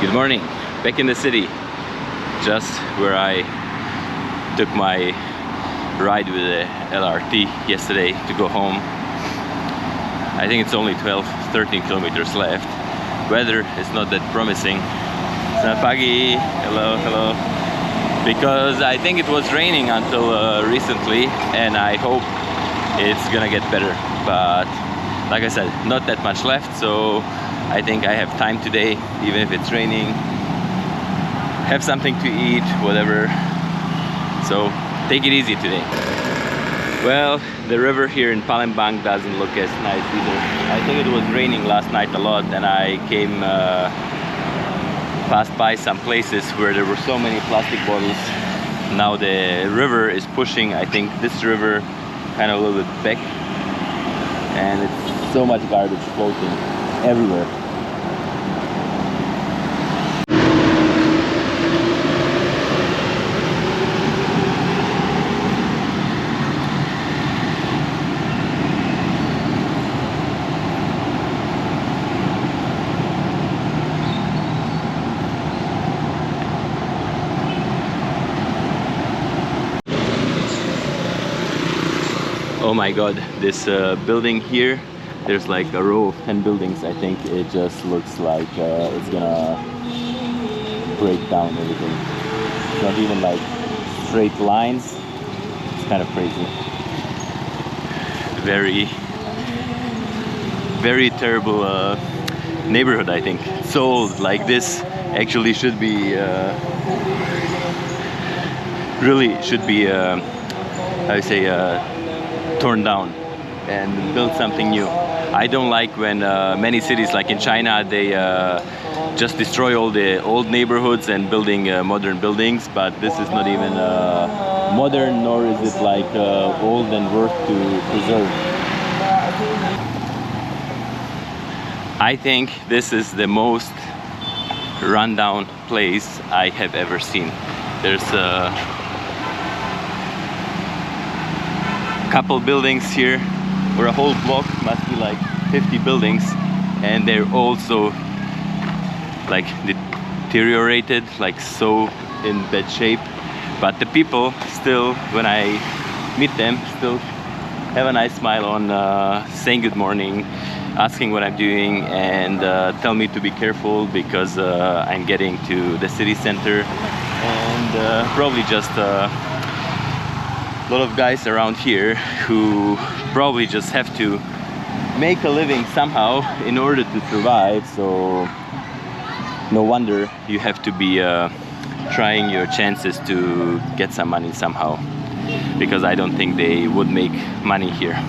Good morning, back in the city, just where I took my ride with the LRT yesterday to go home. I think it's only 12-13 kilometers left. Weather is not that promising. Selamat pagi, hello. Because I think it was raining until recently, and I hope it's gonna get better. But like I said, not that much left, so I think I have time today, even if it's raining. Have something to eat, whatever. So take it easy today. Well, the river here in Palembang doesn't look as nice either. I think it was raining last night a lot, and I passed by some places where there were so many plastic bottles. Now the river is pushing, I think, this river kind of a little bit back, and it's so much garbage floating everywhere. Oh my god, this building here, there's like a row of 10 buildings. I think it just looks like it's gonna break down everything. It's not even like straight lines. It's kind of crazy. Very terrible neighborhood, I think. So old, like this actually should be really should be how you say torn down and build something new. I don't like when many cities like in China, they just destroy all the old neighborhoods and building modern buildings, but this is not even modern, nor is it like old and worth to preserve. I think this is the most rundown place I have ever seen. There's couple buildings here, or a whole block, must be like 50 buildings, and they're also like deteriorated, like so in bad shape. But the people still, when I meet them, still have a nice smile on, saying good morning, asking what I'm doing, and tell me to be careful because I'm getting to the city center, and probably just a lot of guys around here who probably just have to make a living somehow in order to survive, so no wonder you have to be trying your chances to get some money somehow, because I don't think they would make money here.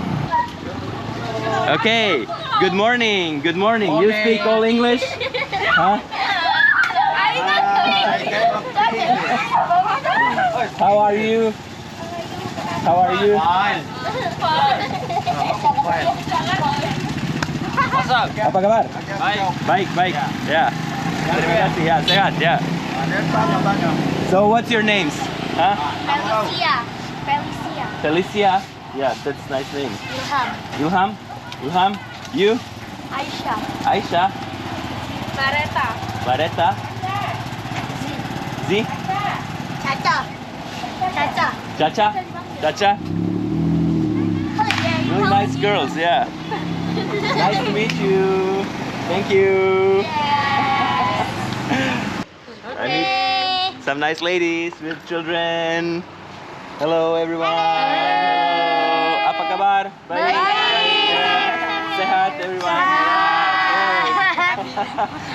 Okay, good morning. You speak all English? Huh? How are you? Fine. What's up? Apa kabar? Baik. Ya. Terima kasih. Ya, sehat. Ya. So what's your names? Huh? Felicia. Yeah, that's a nice name. Ilham. You? Aisha. Bareta. Z. Chacha. Really nice girls, yeah. Nice to meet you. Thank you. I meet some nice ladies with children. Hello everyone. Hello. Apa kabar? Baik. Sehat everyone.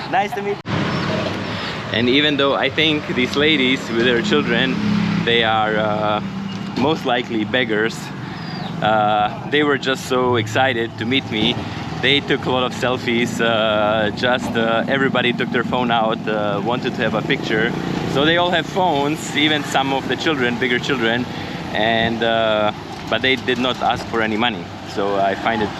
Nice to meet you. And even though I think these ladies with their children, they are most likely beggars, they were just so excited to meet me. They took a lot of selfies, everybody took their phone out, wanted to have a picture. So they all have phones, even some of the children, bigger children, and but they did not ask for any money. So I find it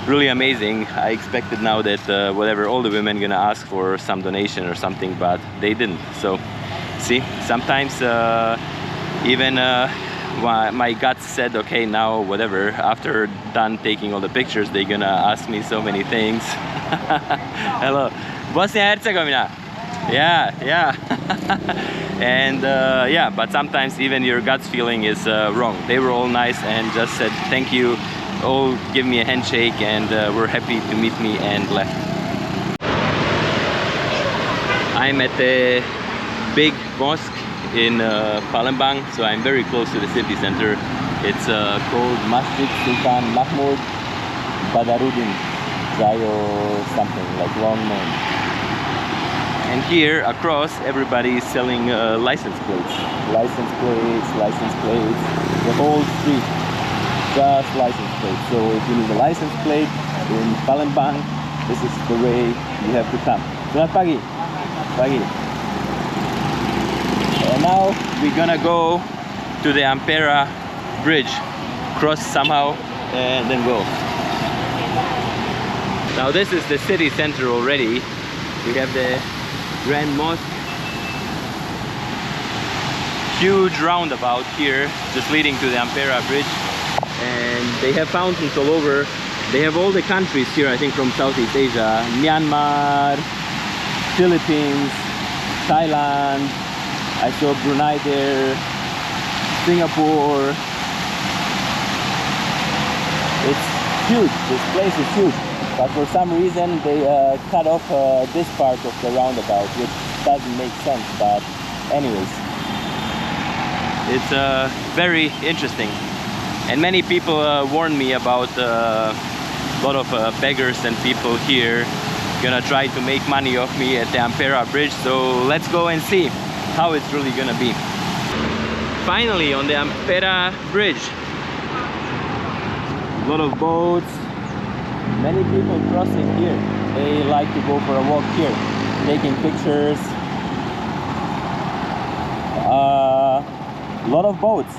really amazing. I expected now that whatever, all the women gonna ask for some donation or something, but they didn't. So see, sometimes even my gut said, okay, now whatever, after done taking all the pictures, they're gonna ask me so many things. Hello, Bosnia Herzegovina. Yeah. And yeah, but sometimes even your gut's feeling is wrong. They were all nice and just said thank you, all give me a handshake, and were happy to meet me and left. I'm at the big mosque in Palembang, so I'm very close to the city center. It's called Masjid Sultan Mahmud Badaruddin Jai or something, like long name. And here across, everybody is selling license plates. License plates, the whole street, just license plates. So if you need a license plate in Palembang, this is the way you have to come. Selamat pagi. Pagi. And now we're gonna go to the Ampera Bridge, cross somehow and then go. Now this is the city center already. We have the Grand Mosque, huge roundabout here just leading to the Ampera Bridge, and they have fountains all over. They have all the countries here, I think, from Southeast Asia: Myanmar, Philippines, Thailand, I saw Brunei there, Singapore. It's huge, this place is huge, but for some reason they cut off this part of the roundabout, which doesn't make sense, but anyways, it's very interesting. And many people warned me about a lot of beggars and people here gonna try to make money off me at the Ampera Bridge, so let's go and see how it's really gonna be. Finally on the Ampera Bridge, a lot of boats, many people crossing here. They like to go for a walk here, taking pictures. A lot of boats,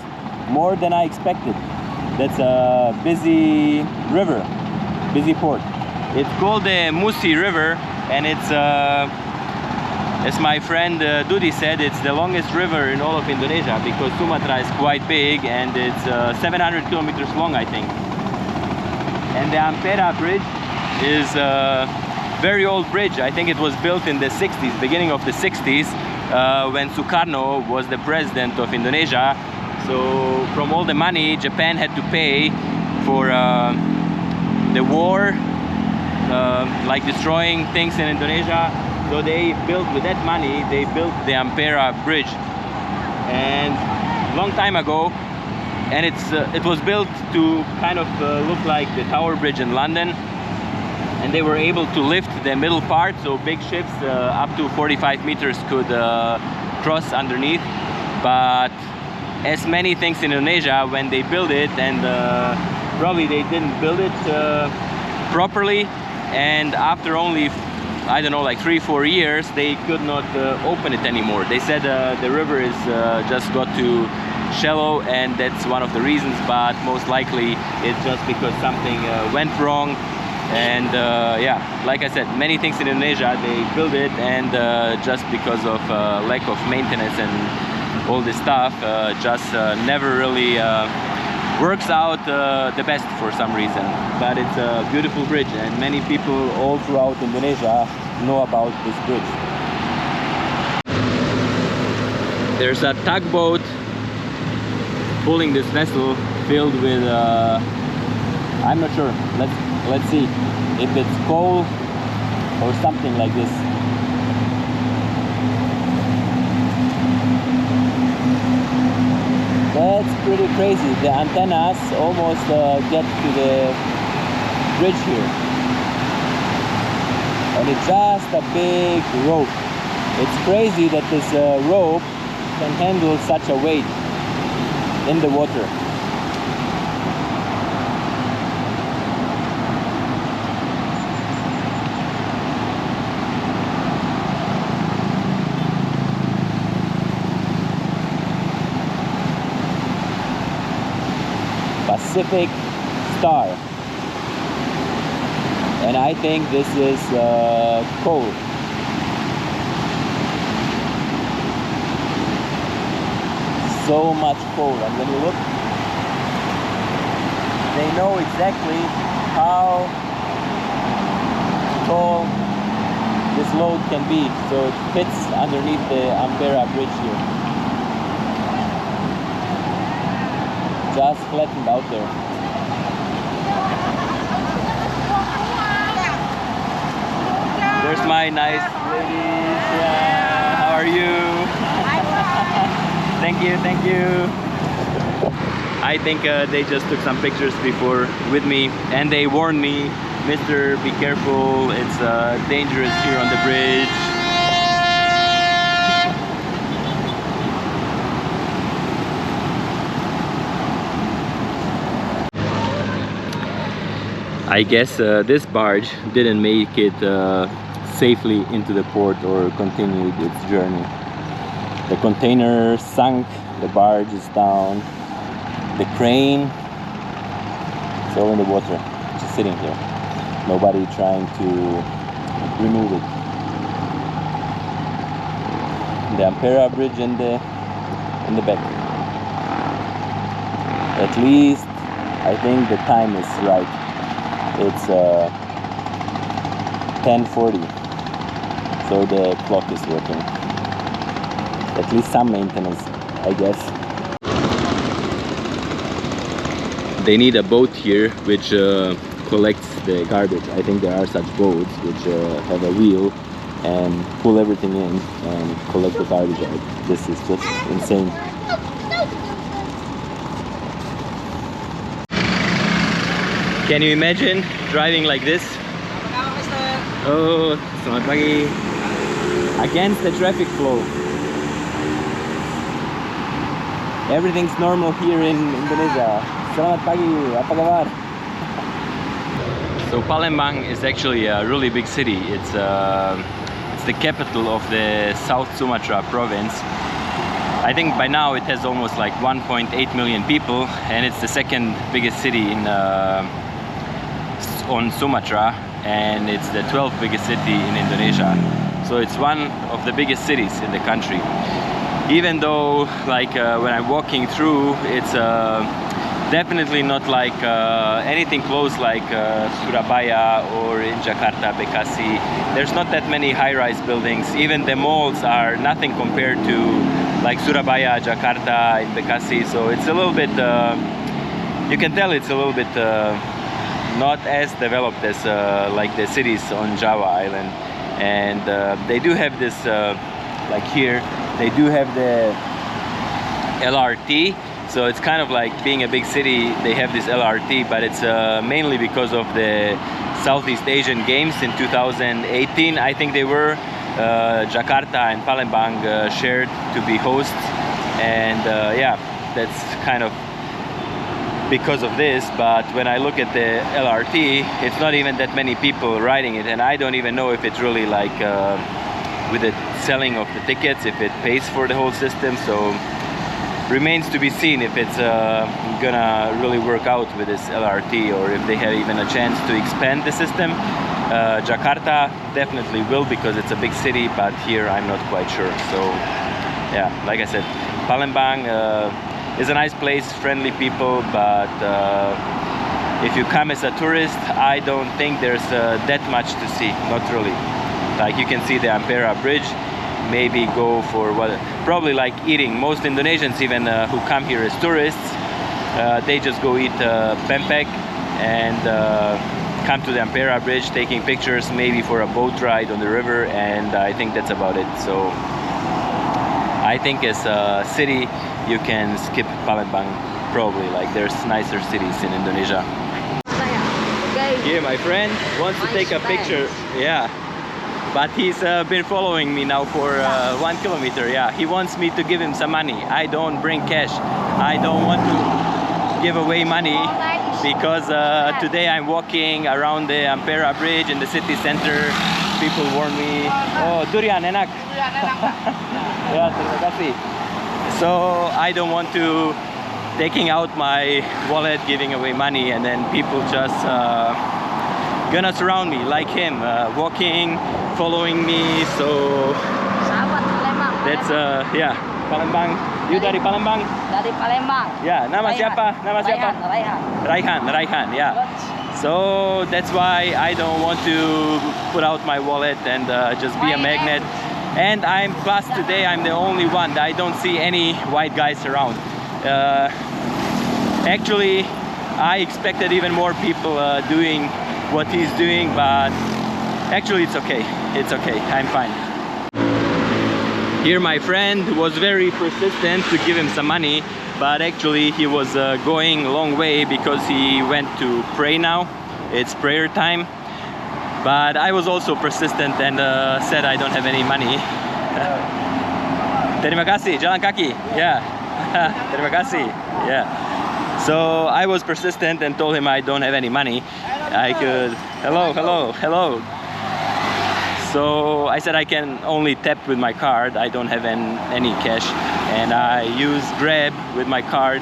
more than I expected. That's a busy river, busy port. It's called the Musi River, and it's as my friend Dudi said, it's the longest river in all of Indonesia, because Sumatra is quite big and it's 700 kilometers long, I think. And the Ampera Bridge is a very old bridge. I think it was built in the 60s, beginning of the 60s, when Sukarno was the president of Indonesia. So from all the money Japan had to pay for the war, like destroying things in Indonesia, so they built, with that money, they built the Ampera Bridge. And a long time ago, and it was built to kind of look like the Tower Bridge in London, and they were able to lift the middle part, so big ships up to 45 meters could cross underneath. But as many things in Indonesia, when they built it, and probably they didn't build it properly, and after only, I don't know, like 3-4 years, they could not open it anymore. They said the river is just got too shallow, and that's one of the reasons, but most likely it's just because something went wrong. And yeah, like I said, many things in Indonesia, they build it, and just because of lack of maintenance and all this stuff, just never really works out the best for some reason. But it's a beautiful bridge, and many people all throughout Indonesia know about this bridge. There's a tugboat pulling this vessel filled with I'm not sure, let's see if it's coal or something like this. That's pretty crazy. The antennas almost get to the bridge here, and it's just a big rope. It's crazy that this rope can handle such a weight in the water. Pacific Star, and I think this is coal. So much coal, and when you look, they know exactly how tall this load can be, so it fits underneath the Ampera Bridge here. Just flattened out there. There's my nice ladies. Yeah, how are you? Thank you, thank you. I think they just took some pictures before with me, and they warned me, Mister, be careful, it's dangerous here on the bridge. I guess this barge didn't make it safely into the port or continued its journey. The container sunk, the barge is down, the crane, it's all in the water, just sitting here. Nobody trying to remove it. The Ampera Bridge in the back. At least I think the time is right. It's 10:40, so the clock is working. At least some maintenance, I guess. They need a boat here which collects the garbage. I think there are such boats which have a wheel and pull everything in and collect the garbage out. This is just insane. Can you imagine driving like this? Oh, selamat pagi. Against the traffic flow. Everything's normal here in Indonesia. Selamat pagi, apa kabar? So Palembang is actually a really big city. It's the capital of the South Sumatra province. I think by now it has almost like 1.8 million people, and it's the second biggest city in on Sumatra, and it's the 12th biggest city in Indonesia. So it's one of the biggest cities in the country. Even though like when I'm walking through, it's definitely not like anything close like Surabaya or in Jakarta, Bekasi. There's not that many high-rise buildings. Even the malls are nothing compared to like Surabaya, Jakarta, and Bekasi. So it's a little bit, you can tell it's a little bit not as developed as like the cities on Java Island. And they do have this, like here, they do have the LRT. So it's kind of like being a big city, they have this LRT, but it's mainly because of the Southeast Asian Games in 2018. I think they were, Jakarta and Palembang shared to be hosts. And yeah, that's kind of because of this. But when I look at the LRT, it's not even that many people riding it. And I don't even know if it's really like, with the selling of the tickets, if it pays for the whole system. So remains to be seen if it's gonna really work out with this LRT, or if they have even a chance to expand the system. Jakarta definitely will, because it's a big city, but here I'm not quite sure. So yeah, like I said, Palembang is a nice place, friendly people, but if you come as a tourist, I don't think there's that much to see, not really. Like you can see the Ampera Bridge, maybe go for what, probably like eating. Most Indonesians even who come here as tourists, they just go eat pempek and come to the Ampera Bridge, taking pictures, maybe for a boat ride on the river, and I think that's about it. So I think as a city you can skip Palembang, probably. Like there's nicer cities in Indonesia. Here my friend wants to take a picture. Yeah, but he's been following me now for 1 kilometer. Yeah, he wants me to give him some money. I don't bring cash. I don't want to give away money, because today I'm walking around the Ampera Bridge in the city center. People warn me, oh durian enak. Ya, terima kasih. So I don't want to taking out my wallet, giving away money, and then people just gonna surround me like him, walking, following me. So that's yeah, Palembang. You dari Palembang? Dari Palembang. Ya, nama siapa? Nama siapa? Raihan. Raihan, ya. So that's why I don't want to put out my wallet and just be a magnet. And plus today I'm the only one. I don't see any white guys around. Actually, I expected even more people doing what he's doing, but actually it's okay. It's okay. I'm fine. Here my friend was very persistent to give him some money, but actually he was going a long way because he went to pray now. It's prayer time. But I was also persistent and said I don't have any money. Terima kasih, jalan kaki. Yeah. Terima kasih. Yeah. So I was persistent and told him I don't have any money. I could. Hello. So I said I can only tap with my card. I don't have any cash, and I use Grab with my card.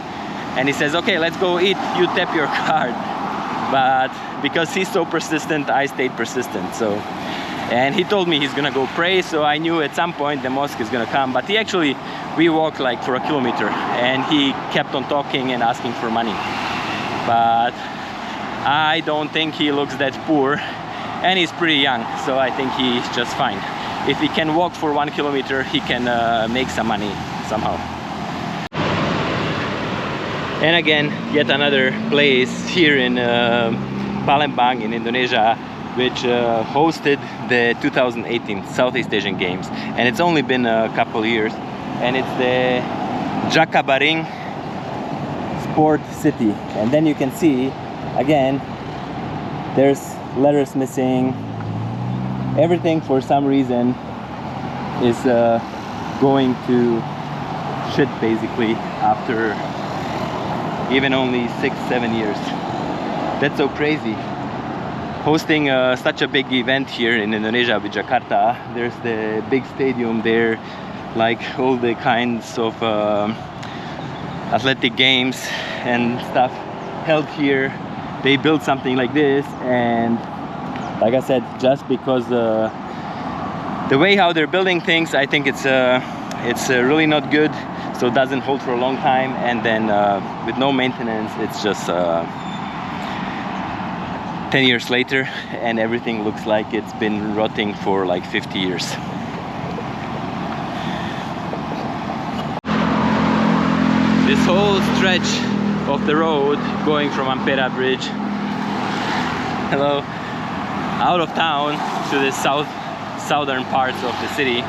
And he says, okay, let's go eat. You tap your card. But because he's so persistent, I stayed persistent. So, and he told me he's gonna go pray. So I knew at some point the mosque is gonna come. But we walked like for a kilometer, and he kept on talking and asking for money. But I don't think he looks that poor, and he's pretty young, so I think he's just fine. If he can walk for 1 kilometer, he can make some money somehow. And again, yet another place here in Palembang in Indonesia, which hosted the 2018 Southeast Asian Games, and it's only been a couple years, and it's the Jakabaring Sport City. And then you can see again there's letters missing. Everything for some reason is going to shit basically after even only 6-7 years. That's so crazy. Hosting such a big event here in Indonesia with Jakarta. There's the big stadium there, like all the kinds of athletic games and stuff held here. They built something like this, and like I said, just because the way how they're building things, I think it's really not good, so it doesn't hold for a long time. And then with no maintenance, it's just 10 years later, and everything looks like it's been rotting for like 50 years. This whole stretch of the road going from Ampera Bridge, out of town to the southern parts of the city,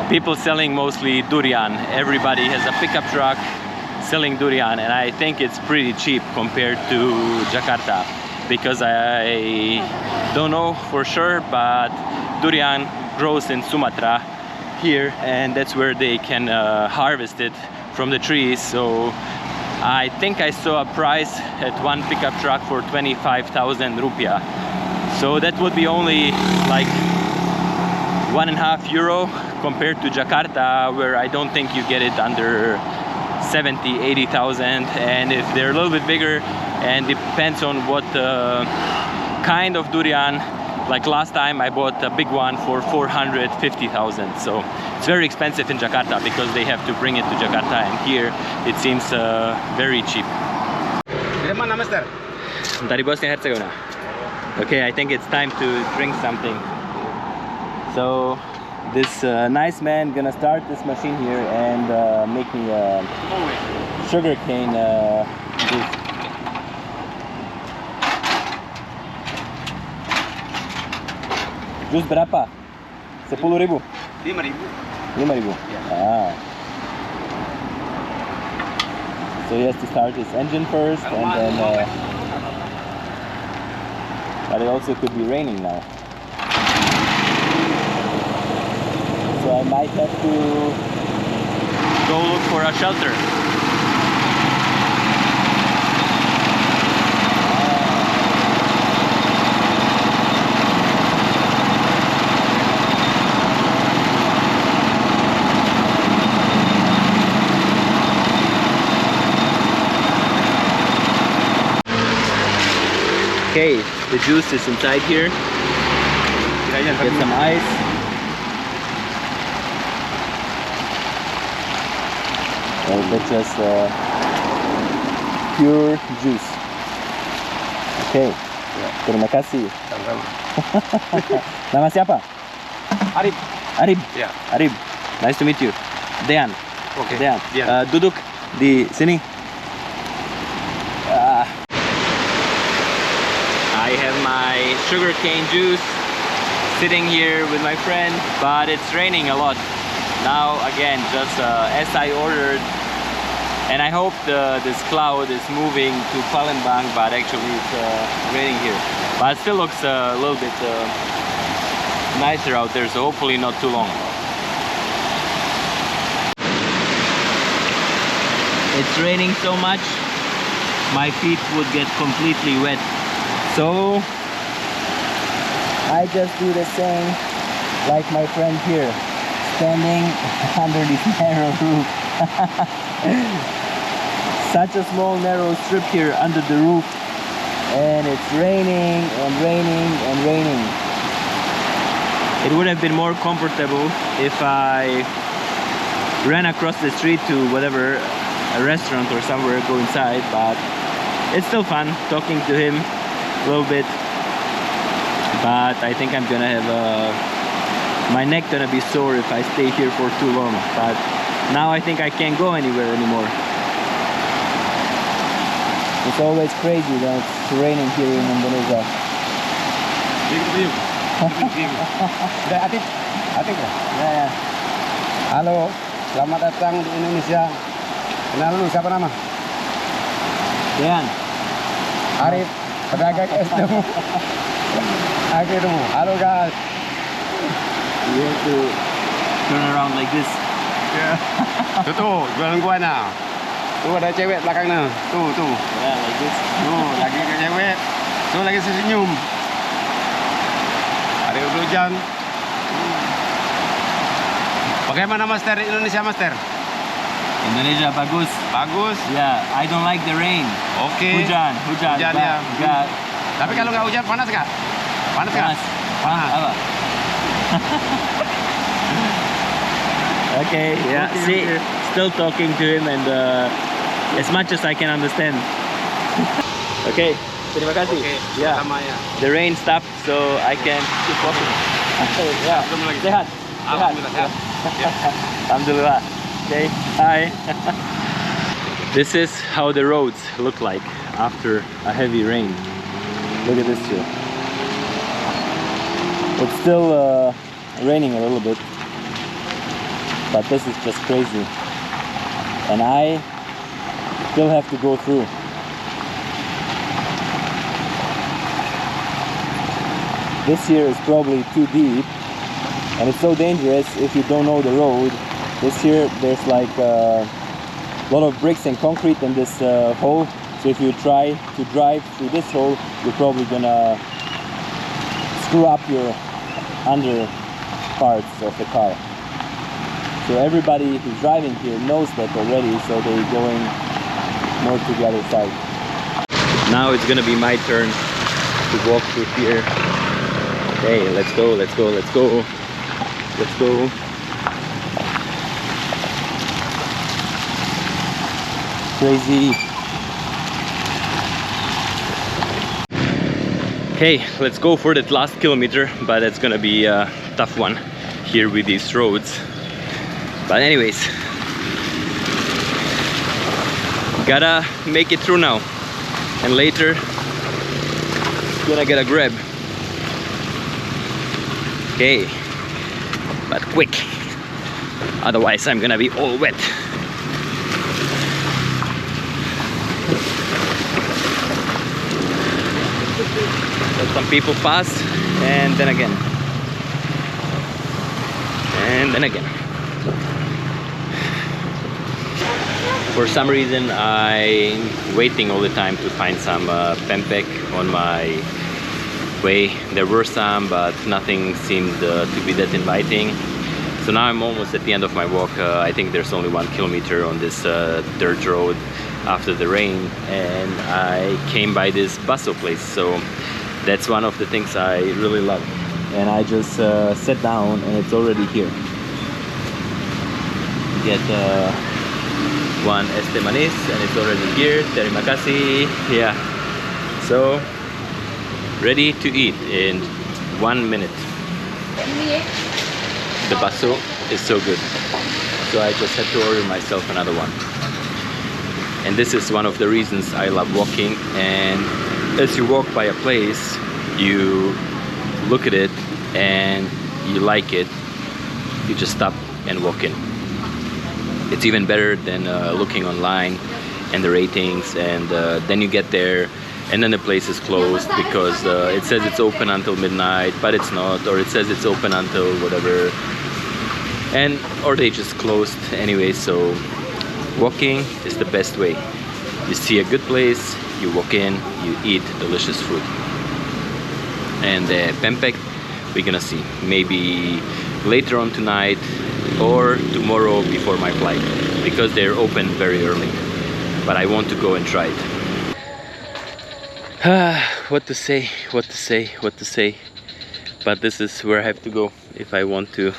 people selling mostly durian. Everybody has a pickup truck selling durian, and I think it's pretty cheap compared to Jakarta, because I don't know for sure, but durian grows in Sumatra here, and that's where they can harvest it from the trees. So I think I saw a price at one pickup truck for 25,000 rupiah. So that would be only like €1.5 compared to Jakarta, where I don't think you get it under 70,000-80,000. And if they're a little bit bigger, and depends on what kind of durian. Like last time I bought a big one for 450,000. So it's very expensive in Jakarta because they have to bring it to Jakarta, and here it seems very cheap. Dari Bosnia Herzegovina. Okay, I think it's time to drink something. So this nice man gonna start this machine here and make me a sugarcane juice. Jus berapa? 10.000? 5.000. 5.000? Yeah. Ah. So he has to start his engine first, and then but it also could be raining now. So I might have to go look for a shelter. Okay, the juice is inside here. Get some ice. And that's just pure juice. Oke, terima kasih. Sama-sama. Nama siapa? Arif. Arif. Ya. Arif. Nice to meet you. Dean. Oke. Dean. Dian. Duduk di sini. I have my sugarcane juice sitting here with my friend, but it's raining a lot. Now again, just as I ordered, and I hope this cloud is moving to Palembang, but actually it's raining here. But it still looks a little bit nicer out there, so hopefully not too long. It's raining so much, my feet would get completely wet. So I just do the same like my friend here, standing under this narrow roof. Such a small narrow strip here under the roof, and it's raining and raining and raining. It would have been more comfortable if I ran across the street to whatever, a restaurant or somewhere, go inside, but it's still fun talking to him a little bit. But I think I'm gonna have my neck gonna be sore if I stay here for too long. But now I think I can't go anywhere anymore. It's always crazy when it's raining here in Indonesia. Udah Atif? Atif ya? Ya. Halo, selamat datang di Indonesia. Kenal lu, siapa nama? Dean. Arif, pedagang es temu. Akhir temu. Halo guys. You have to turn around like this. Tuh, jualan gua nah. Tuh ada cewek belakangnya. Tuh. Yeah, like this. Tuh, lagi ke cewek. Tuh lagi senyum. Ada hujan. Bagaimana Master Indonesia Master? Indonesia bagus. Bagus. Yeah, I don't like the rain. Oke. Hujan ya. Enggak. Tapi kalau nggak hujan panas nggak? Panas nggak? Panas. Apa? Okay, yeah. See, still talking to him, and as much as I can understand. Okay, terima kasih. Oke, Yeah, sama ya. the rain stopped, so I can keep walking. Yeah, Belum lagi. sehat. Alhamdulillah sehat. Ya. Alhamdulillah. Okay, hi. This is how the roads look like after a heavy rain. Look at this here. It's still raining a little bit, but this is just crazy. And I still have to go through. This here is probably too deep, and it's so dangerous if you don't know the road. This here, there's like a lot of bricks and concrete in this hole, so if you try to drive through this hole, you're probably gonna screw up your under parts of the car. So everybody who's driving here knows that already, so they're going more to the other side. Now it's gonna be my turn to walk through here. Okay, let's go. Crazy. Okay, let's go for that last kilometer, but it's gonna be a tough one here with these roads. But anyways, gotta make it through now, and later gonna get a grab. Okay, but quick, otherwise I'm gonna be all wet. Let some people pass, and then again, and then again. For some reason I'm waiting all the time to find some pempek on my way. There were some, but nothing seemed to be that inviting. So now I'm almost at the end of my walk. I think there's only 1 kilometer on this dirt road after the rain, and I came by this basso place, so that's one of the things I really love. And I just sat down, and it's already here. Get one este manis, and it's already here. Terima kasih. Yeah, so ready to eat in 1 minute. The baso is so good, so I just had to order myself another one. And this is one of the reasons I love walking. And as you walk by a place, you look at it and you like it, you just stop and walk in. It's even better than looking online and the ratings, and then you get there and then the place is closed because it says it's open until midnight, but it's not, or it says it's open until whatever, and or they just closed anyway. So walking is the best way. You see a good place, you walk in, you eat delicious food. And Pempek, we're gonna see, maybe later on tonight or tomorrow before my flight, because they're open very early, but I want to go and try it. What to say, but this is where I have to go if I want to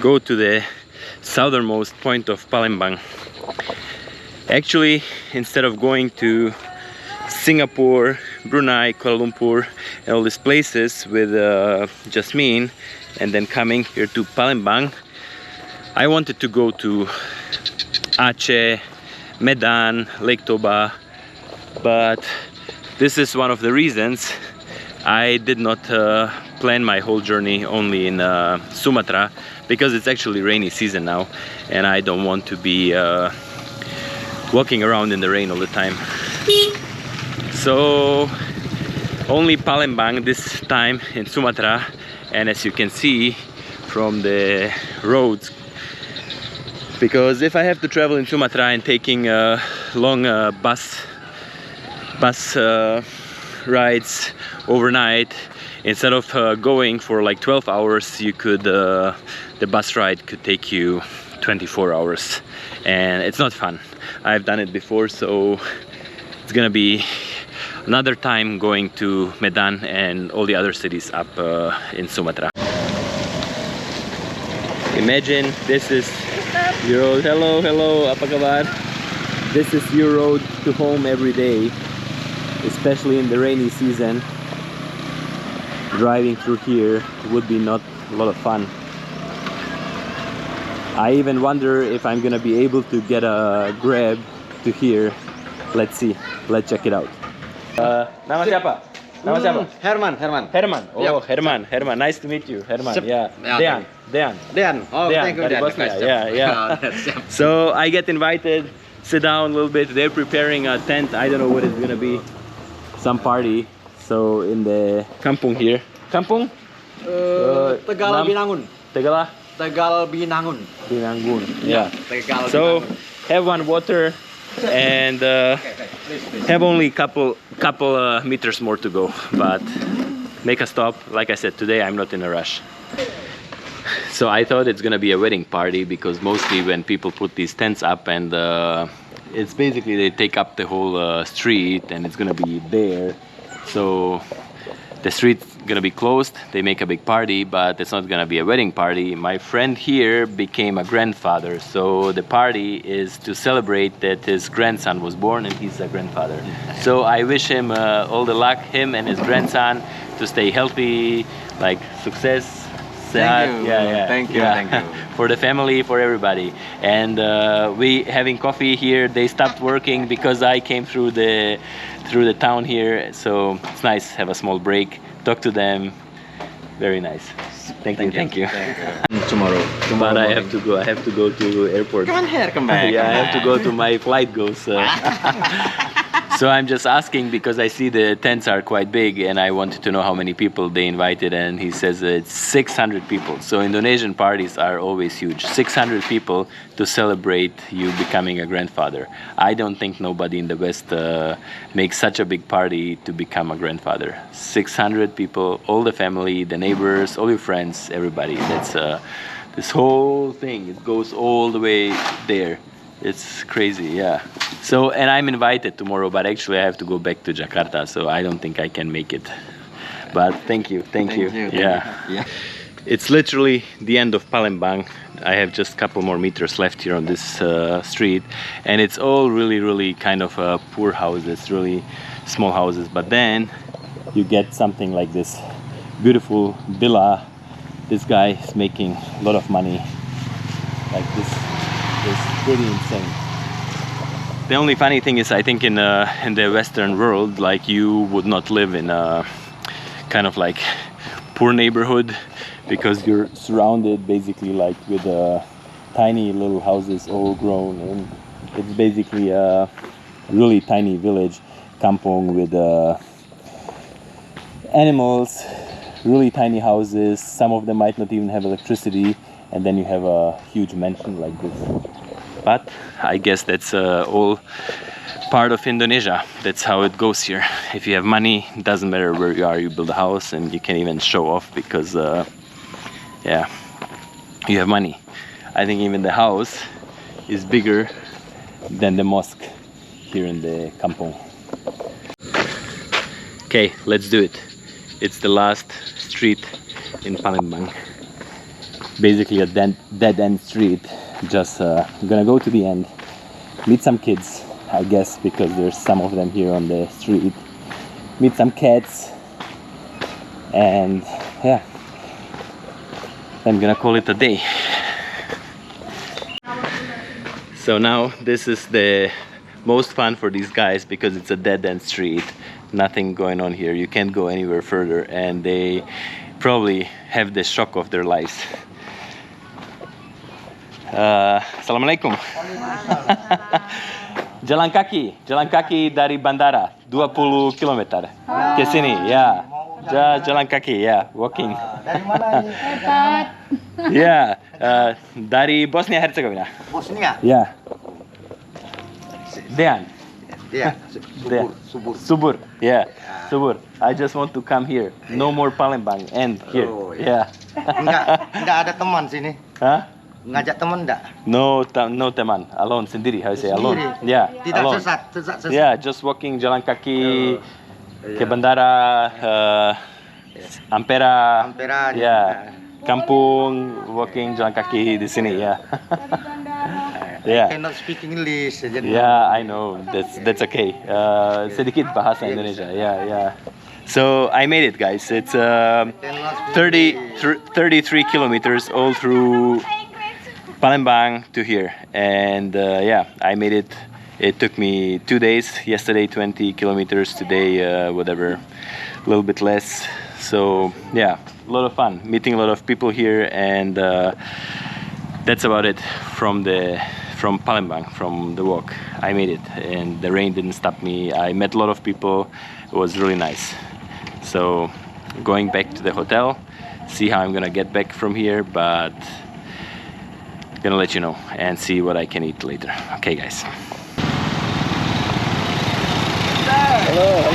go to the southernmost point of Palembang. Actually, instead of going to Singapore, Brunei, Kuala Lumpur and all these places with Jasmine and then coming here to Palembang, I wanted to go to Aceh, Medan, Lake Toba, but this is one of the reasons I did not plan my whole journey only in Sumatra, because it's actually rainy season now and I don't want to be walking around in the rain all the time. So only Palembang this time in Sumatra, and as you can see from the roads, because if I have to travel in Sumatra and taking long bus rides overnight, instead of going for like 12 hours, you could the bus ride could take you 24 hours, and it's not fun. I've done it before, so it's gonna be another time going to Medan and all the other cities up in Sumatra. Imagine this is your road. Hello, apa kabar? This is your road to home every day, especially in the rainy season. Driving through here would be not a lot of fun. I even wonder if I'm gonna be able to get a Grab to here. Let's see, let's check it out. Nama siapa? Nama siapa? Herman. Herman. Oh, Yep. Herman. Nice to meet you, Herman. Sip. Yeah. Yeah, Dean. Oh, thank you, dari Dean. Bosnia. Yeah. So I get invited, sit down a little bit. They're preparing a tent. I don't know what it's gonna be. Some party. So in the kampung here. Kampung? Tegal Binangun. Tegal Binangun. Yeah. Tegal So Binangun. have one water and have only couple meters more to go, but make a stop. Like I said, today I'm not in a rush. So I thought it's gonna be a wedding party, because mostly when people put these tents up, and it's basically they take up the whole street and it's gonna be there. So the street's gonna be closed, they make a big party, but it's not gonna be a wedding party. My friend here became a grandfather, so the party is to celebrate that his grandson was born and he's a grandfather. So I wish him all the luck, him and his grandson, to stay healthy, like success. Thank you. Yeah. Thank you. For the family, for everybody. And we having coffee here. They stopped working because I came through the town here, so it's nice have a small break, talk to them. Very nice. Thank you. Tomorrow. But I have to go to airport. Come back. Yeah, I have to go to my flight goes. So I'm just asking because I see the tents are quite big, and I wanted to know how many people they invited, and he says it's 600 people. So Indonesian parties are always huge. 600 people to celebrate you becoming a grandfather. I don't think nobody in the West makes such a big party to become a grandfather. 600 people, all the family, the neighbors, all your friends, everybody. That's this whole thing. It goes all the way there. It's crazy, yeah. So, and I'm invited tomorrow, but actually I have to go back to Jakarta, so I don't think I can make it. But thank you. Yeah. It's literally the end of Palembang. I have just a couple more meters left here on this street, and it's all really kind of poor houses, really small houses. But then you get something like this beautiful villa. This guy is making a lot of money. Like this is pretty insane. The only funny thing is, I think in the Western world, like, you would not live in a kind of like poor neighborhood, because you're surrounded basically like with tiny little houses all grown, and it's basically a really tiny village, kampong, with animals, really tiny houses. Some of them might not even have electricity, and then you have a huge mansion like this. But I guess that's all part of Indonesia. That's how it goes here. If you have money, it doesn't matter where you are, you build a house, and you can even show off because yeah, you have money. I think even the house is bigger than the mosque here in the kampong. Okay, let's do it. It's the last street in Palembang. Basically a dead end street. Just gonna go to the end, meet some kids, I guess, because there's some of them here on the street. Meet some cats, and yeah, I'm gonna call it a day. So now this is the most fun for these guys, because it's a dead end street, nothing going on here, you can't go anywhere further, and they probably have the shock of their lives. Assalamualaikum. Jalan kaki dari bandara 20 km ke sini, ya. Jalan kaki, ya, walking. Dari mana ini? Hebat. Ya, dari Bosnia Herzegovina. Bosnia. Ya. Dean. Iya, Subur. Yeah, Subur. I just want to come here. No more Palembang. And here. Oh, Yeah. Enggak ada teman sini. Huh? Ngajak teman enggak? No teman. Alone, sendiri. How you say? Alone. Sendiri. Yeah. Tidak alone. sesat. Yeah, just walking jalan kaki ke bandara, Ampera. Yeah. Kampung, walking jalan kaki di sini. Yeah. Yeah. I cannot speak English. Jadi Yeah, I know. That's okay. Sedikit bahasa Indonesia. Yeah. So I made it, guys. It's 33 kilometers all through Palembang to here, and yeah, I made it. It took me 2 days. Yesterday 20 kilometers, today whatever, a little bit less. So yeah, a lot of fun, meeting a lot of people here, and that's about it from Palembang, from the walk. I made it, and the rain didn't stop me. I met a lot of people. It was really nice. So going back to the hotel, see how I'm gonna get back from here, but gonna let you know and see what I can eat later. Okay, guys. Hello.